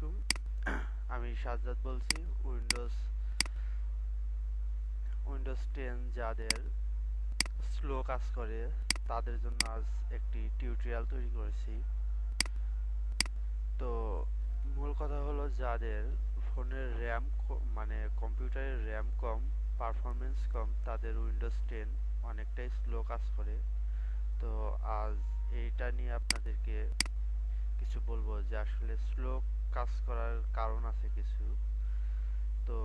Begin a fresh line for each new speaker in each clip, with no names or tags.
আলাইকুম। আমি সাজ্জাদ বলছি। উইন্ডোজ 10 যাদের স্লো কাজ করে তাদের জন্য আজ একটি টিউটোরিয়াল তৈরি করেছি। তো মূল কথা হলো, যাদের ফোনের র্যাম মানে কম্পিউটারের র্যাম কম, পারফরমেন্স কম, তাদের উইন্ডোজ 10 অনেকটাই স্লো কাজ করে। তো আজ এইটা নিয়ে আপনাদেরকে কিছু বলবো যে আসলে স্লো কাজ করার কারণ আছে কিছু। তো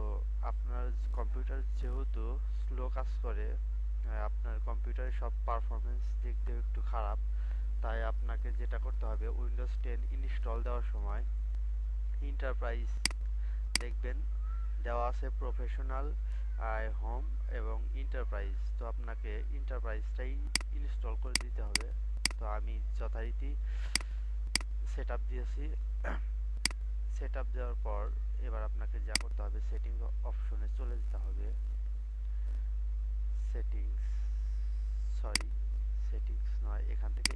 আপনার কম্পিউটার যেহেতু স্লো কাজ করে, আপনার কম্পিউটারের সব পারফরমেন্স দিক দিয়ে একটু খারাপ, তাই আপনাকে যেটা করতে হবে, উইন্ডোজ 10 ইনস্টল দেওয়ার সময় ইন্টারপ্রাইজ দেখবেন দেওয়া আছে, প্রফেশনাল, হোম এবং ইন্টারপ্রাইজ। তো আপনাকে ইন্টারপ্রাইজটাই ইনস্টল করে দিতে হবে। তো আমি যথারীতি সেট আপ দিয়েছি। সেট আপ দেওয়ার পর এবার আপনাকে যা করতে হবে, সেটিংস অপশনে চলে যেতে হবে। সেটিংস সরি সেটিংস নয়, এখান থেকে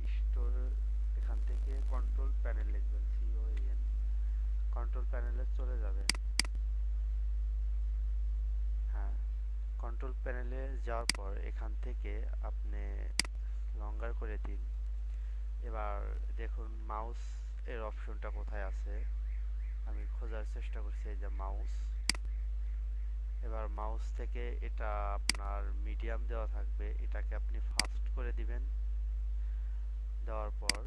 এখান থেকে কন্ট্রোল প্যানেল লিখবেন, CON। কন্ট্রোল প্যানেলে চলে যাবেন। হ্যাঁ, কন্ট্রোল প্যানেলে যাওয়ার পর এখান থেকে আপনি লঙ্গার করে দিন। এবার দেখুন মাউস এর অপশনটা কোথায় আছে, আমি খোঁজার চেষ্টা করছি। এই যে মাউস। এবার মাউস থেকে এটা আপনার মিডিয়াম দেওয়া থাকবে, এটাকে আপনি ফাস্ট করে দিবেন। দেওয়ার পর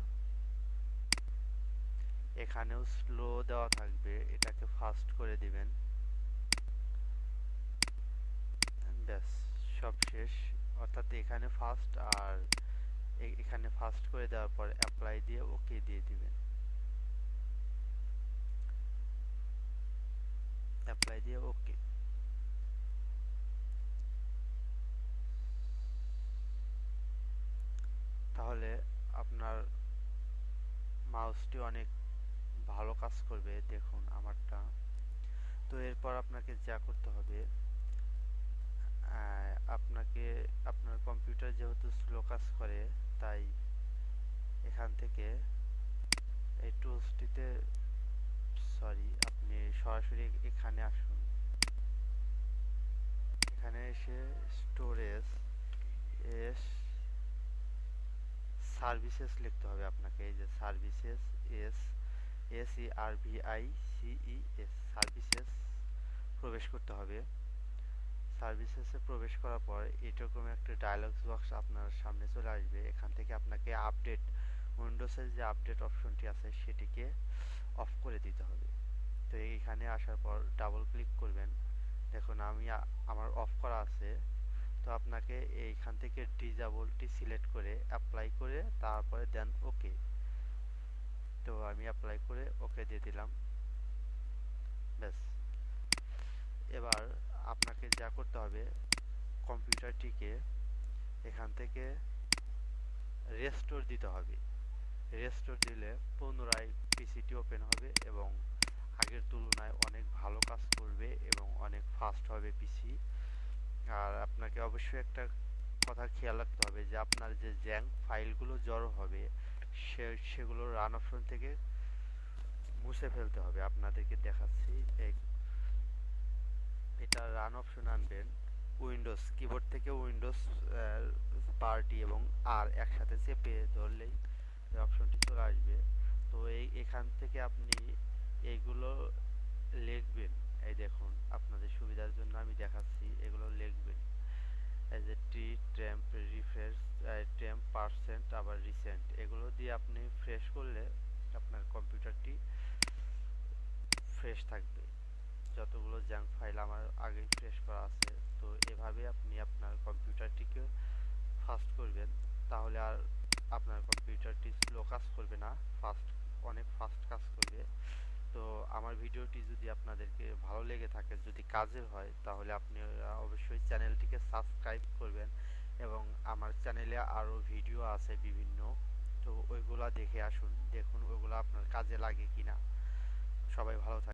এখানেও স্লো দেওয়া থাকবে, এটাকে ফাস্ট করে দিবেন। ব্যাস, সব শেষ। অর্থাৎ এখানে ফাস্ট আর এখানে ফাস্ট করে দেওয়ার পর অ্যাপ্লাই দিয়ে ওকে দিয়ে দিবেন। অ্যাপ্লাই দিয়ে ওকে। তাহলে আপনার মাউসটি অনেক ভালো কাজ করবে, দেখুন আমারটা। তো এরপর আপনাকে যা করতে হবে, আপনাকে আপনার কম্পিউটার যেহেতু স্লো কাজ করে, তাই এখান থেকে এই টুলসটিতে আপনি সরাসরি এখানে আসুন। এখানে এসে স্টোরেজ এস সার্ভিসেস লিখতে হবে আপনাকে। এই যে সার্ভিসেস, SERVICES, সার্ভিসেস প্রবেশ করতে হবে। সার্ভিসেসে প্রবেশ করার পর এরকম একটা ডায়লগস বক্স আপনার সামনে চলে আসবে। এখান থেকে আপনাকে আপডেট, উইন্ডোজের যে আপডেট অপশনটি আছে সেটিকে অফ করে দিতে হবে। তো এইখানে আসার পর ডাবল ক্লিক করবেন। দেখুন আমার অফ করা আছে। তো আপনাকে এইখান থেকে ডিজাবলটি সিলেক্ট করে অ্যাপ্লাই করে তারপরে দেন ওকে। তো আমি অ্যাপ্লাই করে ওকে দিয়ে দিলাম। ব্যাস, এবার আপনাকে যা করতে হবে, কম্পিউটারটিকে এখান থেকে রেস্টোর দিতে হবে। রেস্টোর দিলে পুনরায় পিসিটি ওপেন হবে এবং আগের তুলনায় অনেক ভালো কাজ করবে এবং অনেক ফাস্ট হবে পিসি। আর আপনাকে অবশ্যই একটা কথা খেয়াল রাখতে হবে যে আপনার যে জ্যাঙ্ক ফাইলগুলো জড়ো হবে সেগুলো রান অপশন থেকে মুছে ফেলতে হবে। আপনাদেরকে দেখাচ্ছি। এটা রান অপশন আনবেন, উইন্ডোজ কিবোর্ড থেকে উইন্ডোজ পার্টি এবং আর একসাথে চেপে ধরলেই এই অপশনটি চলে আসবে। তো এখান থেকে আপনি এইগুলো লিখবেন। এই দেখুন, আপনাদের সুবিধার জন্য আমি দেখাচ্ছি, এগুলো লিখবেন। এই যে টেম্প, রিফ্রেশ, টেম্প পার্সেন্ট, আবার রিসেন্ট, এগুলো দিয়ে আপনি ফ্রেশ করলে আপনার কম্পিউটারটি ফ্রেশ থাকবে। যতগুলো জাঙ্ক ফাইল আমার আগেই ফ্রেশ করা আছে। তো এভাবে আপনি আপনার কম্পিউটারটিকে ফাস্ট করবেন, তাহলে আর আপনার কম্পিউটারটি স্লো কাজ করবে না, অনেক ফাস্ট কাজ করবে। তো আমার ভিডিওটি যদি আপনাদেরকে ভালো লেগে থাকে, যদি কাজের হয়, তাহলে আপনি অবশ্যই চ্যানেলটিকে সাবস্ক্রাইব করবেন এবং আমার চ্যানেলে আরও ভিডিও আছে বিভিন্ন। তো ওইগুলা দেখে আসুন, দেখুন ওইগুলো আপনার কাজে লাগে কিনা। সবাই ভালো থাকবেন।